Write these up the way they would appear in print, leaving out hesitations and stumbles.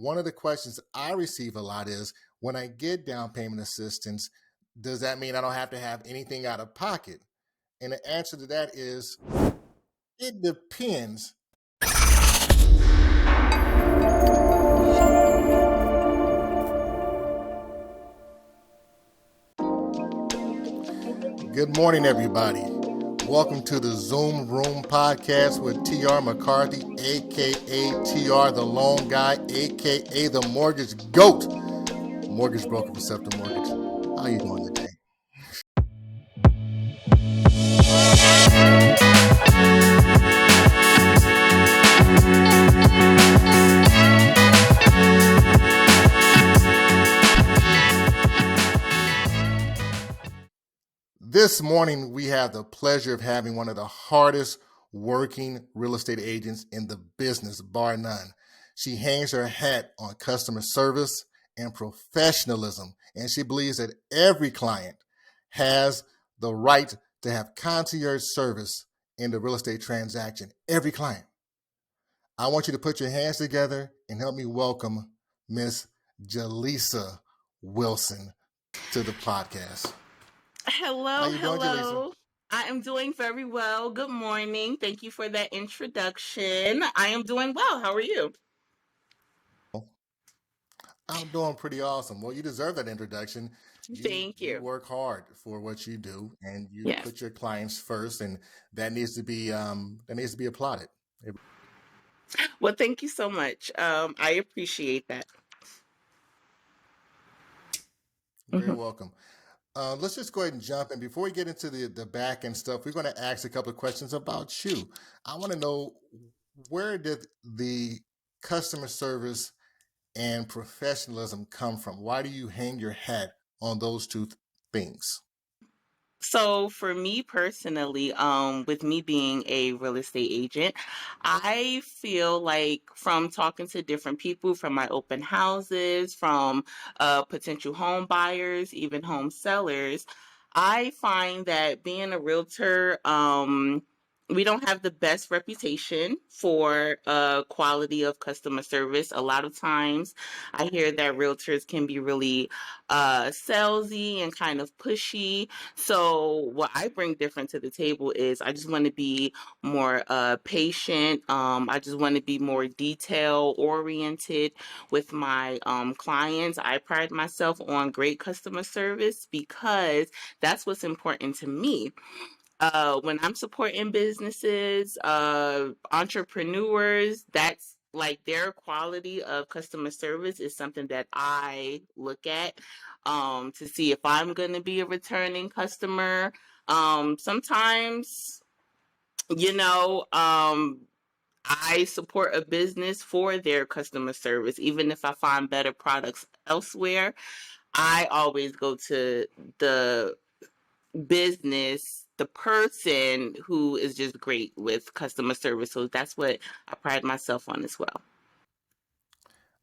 One of the questions I receive a lot is, when I get down payment assistance, does that mean I don't have to have anything out of pocket? And the answer to that is, it depends. Good morning, everybody. Welcome to the Zoom Room podcast with TR McCarthy, aka TR the Loan Guy, aka the Mortgage Goat, mortgage broker for Sceptre Mortgage. How you doing today? This morning, we have the pleasure of having one of the hardest working real estate agents in the business, bar none. She hangs her hat on customer service and professionalism, and she believes that every client has the right to have concierge service in the real estate transaction. Every client. I want you to put your hands together and help me welcome Miss Jaleesa Wilson to the podcast. Hello. Jaleesa? I am doing very well. Good morning. Thank you for that introduction. I am doing well. How are you? I'm doing pretty awesome. Well, you deserve that introduction. Thank You you. work hard for what you do, and you Yes. put your clients first, and that needs to be applauded. Well, thank you so much. I appreciate that. Very welcome. Let's just go ahead and jump in. Before we get into the back end stuff, we're going to ask a couple of questions about you. I want to know, where did the customer service and professionalism come from? Why do you hang your hat on those two things? So for me personally, with me being a real estate agent, I feel like from talking to different people, from my open houses, from potential home buyers, even home sellers, I find that being a realtor, we don't have the best reputation for quality of customer service. A lot of times I hear that realtors can be really salesy and kind of pushy. So what I bring different to the table is I just want to be more patient. I just want to be more detail oriented with my clients. I pride myself on great customer service because that's what's important to me. When I'm supporting businesses, entrepreneurs, that's like their quality of customer service is something that I look at to see if I'm going to be a returning customer. Sometimes, you know, I support a business for their customer service, even if I find better products elsewhere. I always go to the business, the person who is just great with customer service. So that's what I pride myself on as well.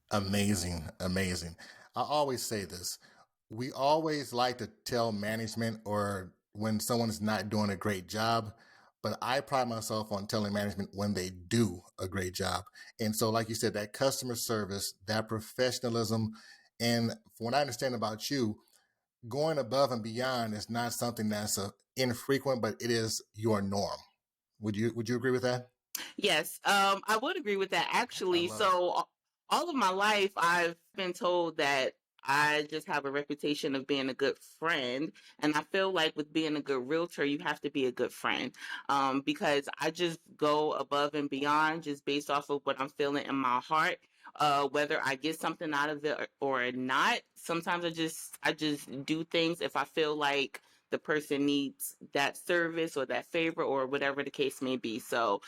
Amazing, amazing. I always say this. We always like to tell management or when someone's not doing a great job, but I pride myself on telling management when they do a great job. And so, like you said, that customer service, that professionalism, and from what I understand about you, going above and beyond is not something that's infrequent, but it is your norm. Would you agree with that? Yes, I would agree with that I actually. love it. So all of my life, I've been told that I just have a reputation of being a good friend, and I feel like with being a good realtor, you have to be a good friend, because I just go above and beyond just based off of what I'm feeling in my heart. Whether I get something out of it or not, sometimes I just do things if I feel like the person needs that service or that favor or whatever the case may be. So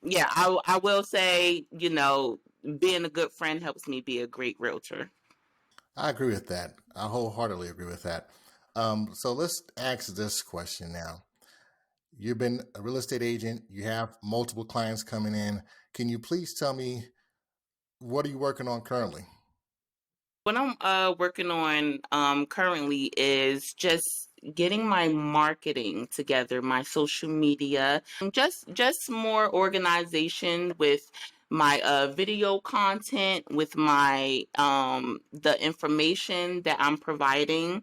yeah, I will say, being a good friend helps me be a great realtor. I agree with that. I wholeheartedly agree with that. So let's ask this question now. You've been a real estate agent. You have multiple clients coming in. Can you please tell me, what are you working on currently? What I'm working on currently is just getting my marketing together, my social media, just more organization with my video content, with my the information that I'm providing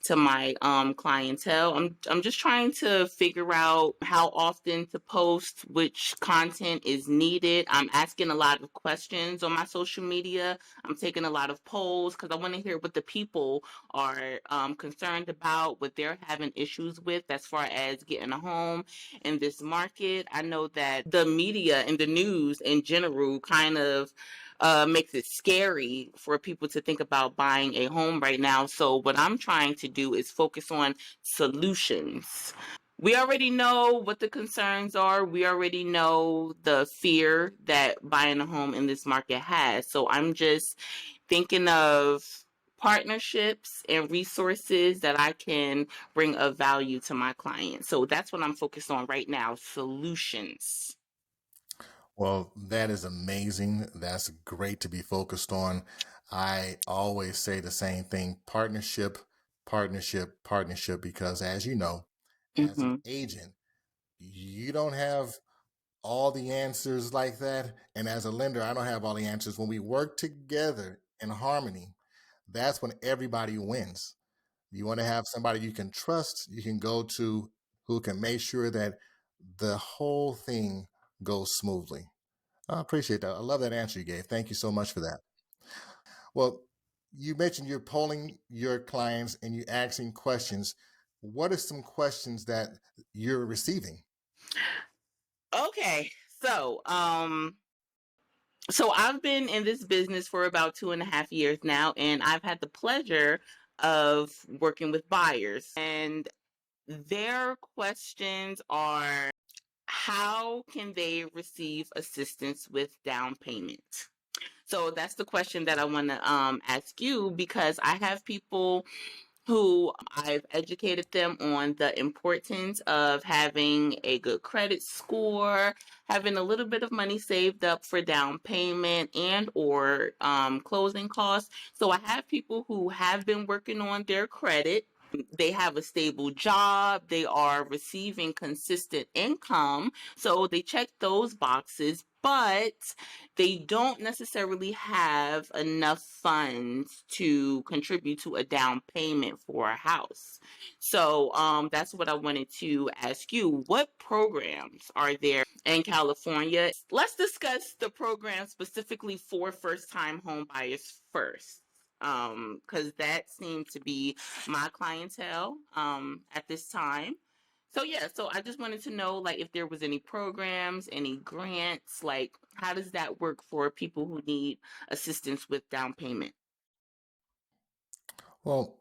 to my clientele. I'm just trying to figure out how often to post, which content is needed. I'm asking a lot of questions on my social media. I'm taking a lot of polls because I want to hear what the people are concerned about, what they're having issues with as far as getting a home in this market. I know that the media and the news in general kind of makes it scary for people to think about buying a home right now. So, what I'm trying to do is focus on solutions. We already know what the concerns are. We already know the fear that buying a home in this market has. So, I'm just thinking of partnerships and resources that I can bring of value to my clients. So that's what I'm focused on right now, solutions. Well, that is amazing. That's great to be focused on. I always say the same thing: partnership, partnership, partnership, because as you know, as an Mm-hmm. agent, you don't have all the answers like that. And as a lender, I don't have all the answers. When we work together in harmony, that's when everybody wins. You want to have somebody you can trust, you can go to, who can make sure that the whole thing goes smoothly. I appreciate that. I love that answer you gave. Thank you so much for that. Well, you mentioned you're polling your clients and you asking questions. What are some questions that you're receiving? Okay, so so I've been in this business for about 2.5 years now, and I've had the pleasure of working with buyers, and their questions are, how can they receive assistance with down payment? So that's the question that I want to ask you, because I have people who I've educated them on the importance of having a good credit score, having a little bit of money saved up for down payment and or closing costs. So I have people who have been working on their credit. They have a stable job. They are receiving consistent income. So they check those boxes, but they don't necessarily have enough funds to contribute to a down payment for a house. So that's what I wanted to ask you. What programs are there in California? Let's discuss the program specifically for first time home buyers first. Because that seemed to be my clientele at this time. So yeah, so I just wanted to know, like, if there was any programs, any grants, like how does that work for people who need assistance with down payment? Well,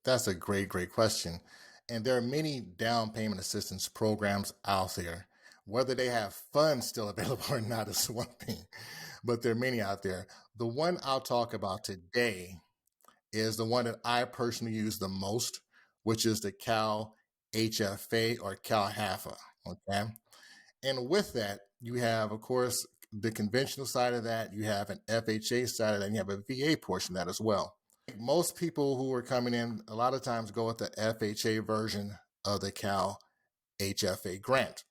that's a great, great question. And there are many down payment assistance programs out there. Whether they have funds still available or not is one thing, but there are many out there. The one I'll talk about today is the one that I personally use the most, which is the Cal HFA or Cal HAFA. Okay. And with that, you have, of course, the conventional side of that, you have an FHA side of that, and you have a VA portion of that as well. Most people who are coming in a lot of times go with the FHA version of the Cal HFA grant.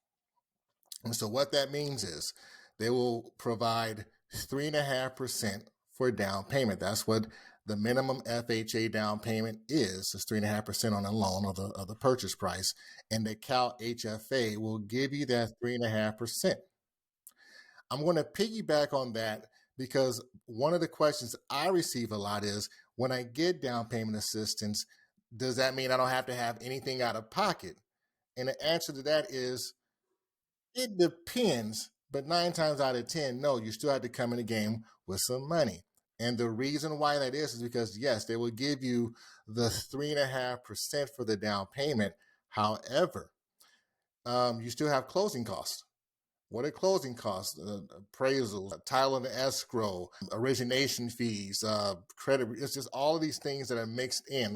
And so what that means is they will provide 3.5% for down payment. That's what the minimum FHA down payment is 3.5% on a loan of the purchase price. And the Cal HFA will give you that 3.5%. I'm going to piggyback on that because one of the questions I receive a lot is, when I get down payment assistance, does that mean I don't have to have anything out of pocket? And the answer to that is, it depends, but 9 times out of 10, no, you still have to come in the game with some money. And the reason why that is because, yes, they will give you the 3.5% for the down payment. However, you still have closing costs. What are closing costs? Appraisals, title and escrow, origination fees, credit. It's just all of these things that are mixed in.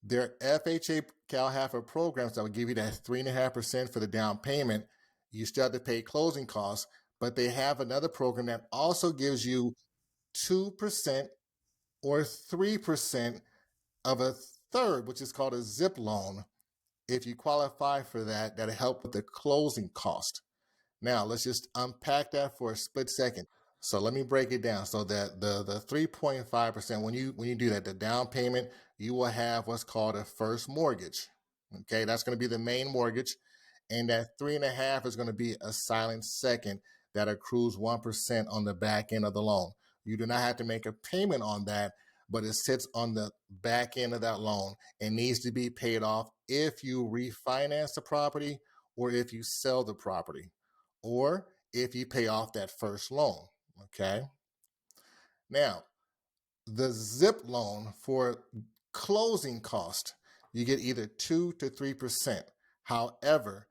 There are FHA CalHAFA programs that will give you that 3.5% for the down payment. You still have to pay closing costs, but they have another program that also gives you 2% or 3% of a third, which is called a zip loan. If you qualify for that, that'll help with the closing cost. Now let's just unpack that for a split second. So let me break it down. So that the 3.5%, when you do that, the down payment, you will have what's called a first mortgage. Okay, that's going to be the main mortgage. And that 3.5 is going to be a silent second that accrues 1% on the back end of the loan. You do not have to make a payment on that, but it sits on the back end of that loan and needs to be paid off if you refinance the property or if you sell the property or if you pay off that first loan. Okay. Now, the zip loan for closing cost, you get either 2 to 3%. However,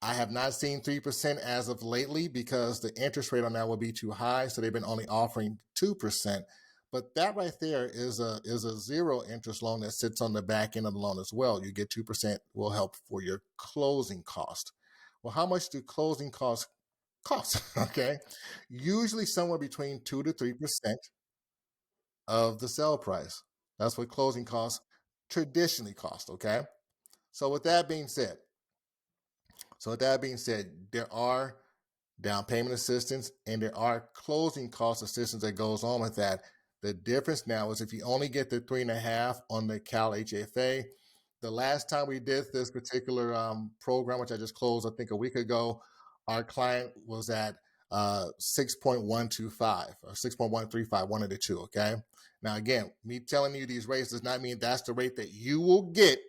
I have not seen 3% as of lately because the interest rate on that will be too high. So they've been only offering 2%. But that right there is a zero interest loan that sits on the back end of the loan as well. You get 2% will help for your closing cost. Well, how much do closing costs cost? Okay. Usually somewhere between 2 to 3% of the sale price. That's what closing costs traditionally cost. Okay. So with that being said, there are down payment assistance and there are closing cost assistance that goes on with that. The difference now is if you only get the 3.5 on the Cal HFA, the last time we did this particular program, which I just closed, I think a week ago, our client was at 6.125 or 6.135, one of the two. Okay. Now, again, me telling you these rates does not mean that's the rate that you will get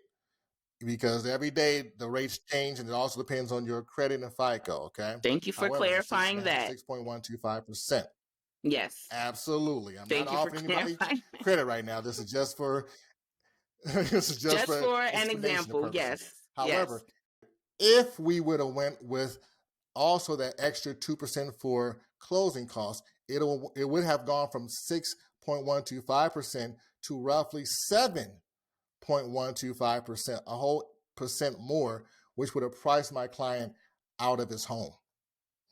because every day the rates change and it also depends on your credit and FICO. Okay. Thank you for However, for clarifying that. 6.125%. Yes. Absolutely. I'm not Thank you for offering anybody clarifying. credit right now. This is just for this is just Just for for an explanation example. purposes. Yes. However, Yes. if we would have went with also that extra 2% for closing costs, it would have gone from 6.125% to roughly 7.125%, a whole percent more, which would have priced my client out of his home.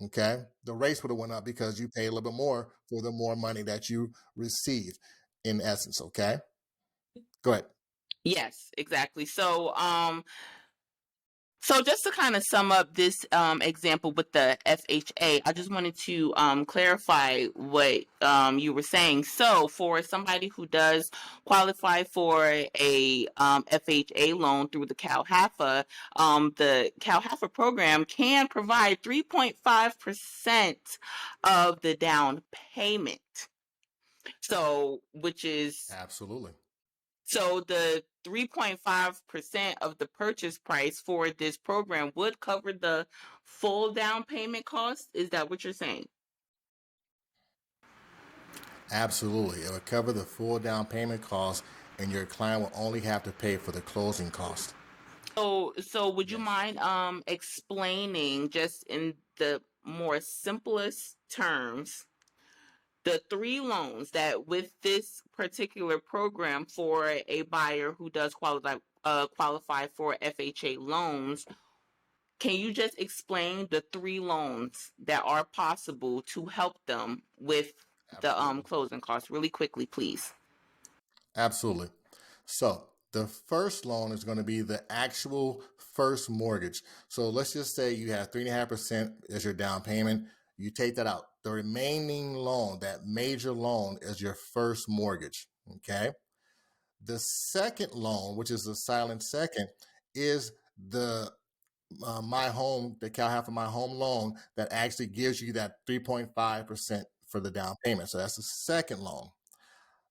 Okay. The rates would have went up because you pay a little bit more for the more money that you receive in essence. Okay. Go ahead. Yes, exactly. So just to kind of sum up this example with the FHA, I just wanted to clarify what you were saying. So for somebody who does qualify for a FHA loan through the the CalHFA program can provide 3.5% of the down payment. So, which is Absolutely. so the 3.5% of the purchase price for this program would cover the full down payment cost. Is that what you're saying? Absolutely. It would cover the full down payment cost and your client will only have to pay for the closing cost. So would you Yes. mind explaining just in the more simplest terms the three loans that with this particular program for a buyer who does qualify for FHA loans. Can you just explain the three loans that are possible to help them with the Absolutely. closing costs really quickly, please? Absolutely. So the first loan is going to be the actual first mortgage. So let's just say you have 3.5% as your down payment. You take that out. The remaining loan, that major loan, is your first mortgage. Okay. The second loan, which is the silent second, is the my home, the Cal Half of My Home loan that actually gives you that 3.5% for the down payment. So that's the second loan.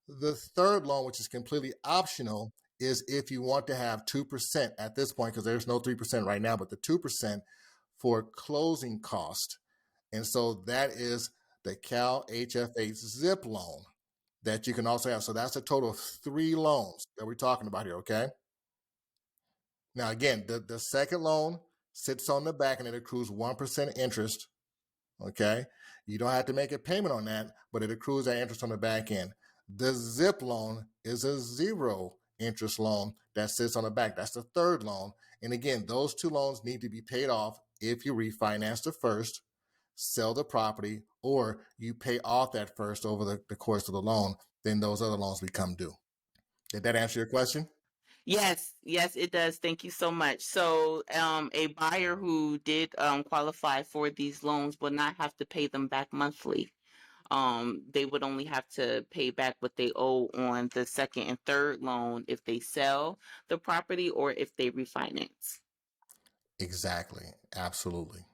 The third loan, which is completely optional, is if you want to have 2% at this point, because there's no 3% right now, but the 2% for closing cost. And so that is the Cal HFA zip loan that you can also have. So that's a total of three loans that we're talking about here, okay? Now, again, the second loan sits on the back and it accrues 1% interest. Okay. You don't have to make a payment on that, but it accrues that interest on the back end. The zip loan is a zero interest loan that sits on the back. That's the third loan. And again, those two loans need to be paid off if you refinance the first, sell the property, or you pay off that first over the course of the loan, then those other loans become due. Did that answer your question? Yes, yes, it does. Thank you so much. So, a buyer who did qualify for these loans will not have to pay them back monthly. They would only have to pay back what they owe on the second and third loan if they sell the property or if they refinance. Exactly. Absolutely.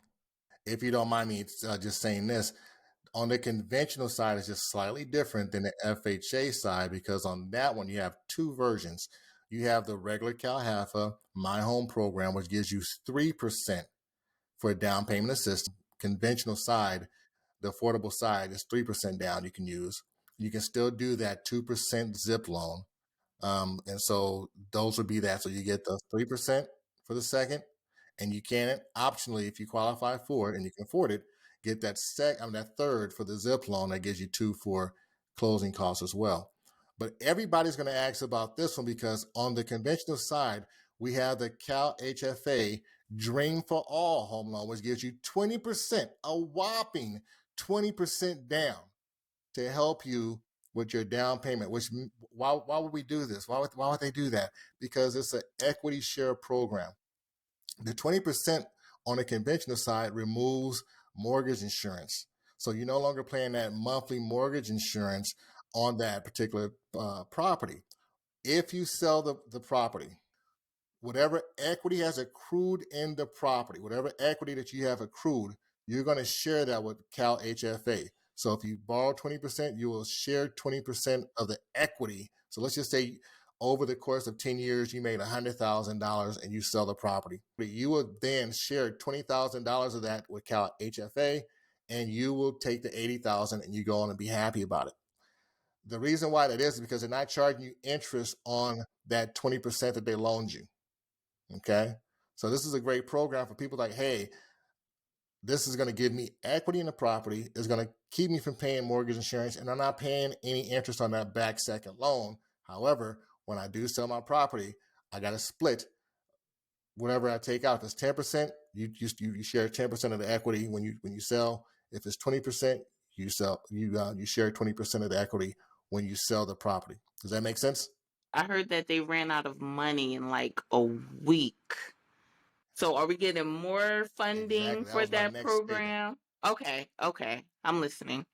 If you don't mind me just saying this, on the conventional side, it's just slightly different than the FHA side because on that one, you have two versions. You have the regular CalHFA My Home program, which gives you 3% for a down payment assistance. Conventional side, the affordable side is 3% down you can use. You can still do that 2% zip loan. And so those would be that. So you get the 3% for the second, and you can optionally, if you qualify for it and you can afford it, get that third for the zip loan that gives you two for closing costs as well. But everybody's going to ask about this one because on the conventional side, we have the Cal HFA Dream for All home loan, which gives you 20%, a whopping 20% down to help you with your down payment. Why would we do this? Why would they do that? Because it's an equity share program. The 20% on the conventional side removes mortgage insurance. So you're no longer paying that monthly mortgage insurance on that particular property. If you sell the property, whatever equity has accrued in the property, whatever equity that you have accrued, you're going to share that with Cal HFA. So if you borrow 20%, you will share 20% of the equity. So let's just say over the course of 10 years, you made $100,000 and you sell the property. You will then share $20,000 of that with Cal HFA, and you will take the $80,000 and you go on and be happy about it. The reason why that is because they're not charging you interest on that 20% that they loaned you. Okay. So this is a great program for people like, hey, this is going to give me equity in the property. It's going to keep me from paying mortgage insurance, and I'm not paying any interest on that back second loan. However, when I do sell my property, I got to split whatever I take out. If it's 10%, you share 10% of the equity when you sell. If it's 20%, you share 20% of the equity when you sell the property. Does that make sense? I heard that they ran out of money in like a week. So are we getting more funding Exactly. That for was my that next statement. program? Okay, okay. I'm listening.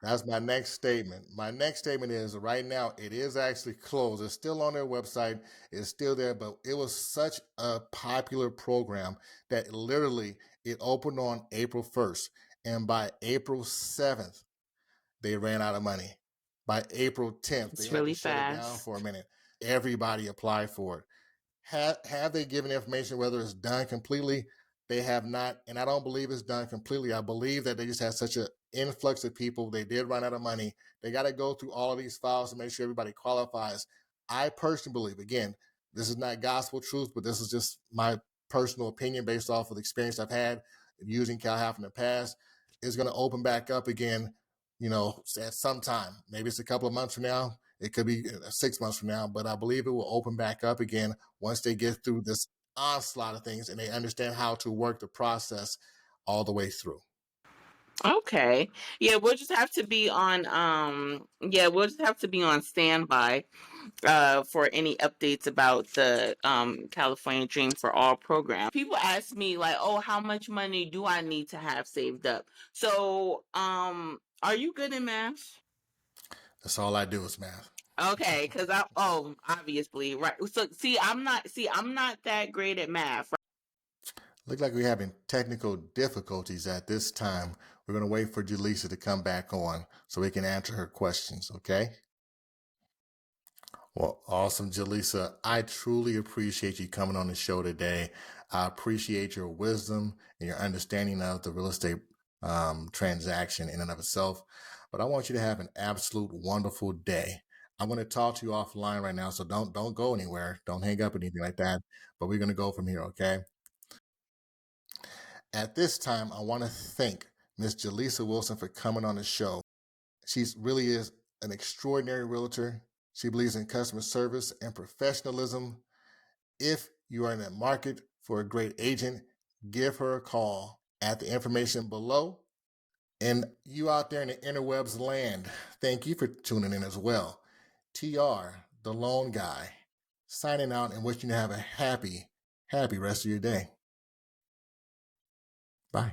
That's my next statement. My next statement is right now it is actually closed. It's still on their website. It's still there, but it was such a popular program that literally it opened on April 1st. And by April 7th, they ran out of money. By April 10th, they It's had to really shut it down for a fast. minute. Everybody applied for it. Have they given information whether it's done completely? They have not, and I don't believe it's done completely. I believe that they just had such an influx of people. They did run out of money. They got to go through all of these files to make sure everybody qualifies. I personally believe, again, this is not gospel truth, but this is just my personal opinion based off of the experience I've had using CalHalf in the past. Is going to open back up again, at some time. Maybe it's a couple of months from now. It could be 6 months from now, but I believe it will open back up again once they get through this onslaught of things and they understand how to work the process all the way through. Okay. Yeah, we'll just have to be on we'll just have to be on standby for any updates about the California Dream for All program. People ask me like, "Oh, how much money do I need to have saved up?" So, are you good in math? That's all I do is math. Okay, because obviously, right. So I'm not that great at math. Look like we're having technical difficulties at this time. We're going to wait for Jaleesa to come back on so we can answer her questions, okay? Well, awesome, Jaleesa. I truly appreciate you coming on the show today. I appreciate your wisdom and your understanding of the real estate transaction in and of itself. But I want you to have an absolute wonderful day. I'm going to talk to you offline right now, so don't go anywhere. Don't hang up or anything like that. But we're going to go from here, okay? At this time, I want to thank Miss Jaleesa Wilson for coming on the show. She really is an extraordinary realtor. She believes in customer service and professionalism. If you are in the market for a great agent, give her a call at the information below. And you out there in the interwebs land, thank you for tuning in as well. TR, the loan guy. signing out and wishing you to have a happy, happy rest of your day. Bye.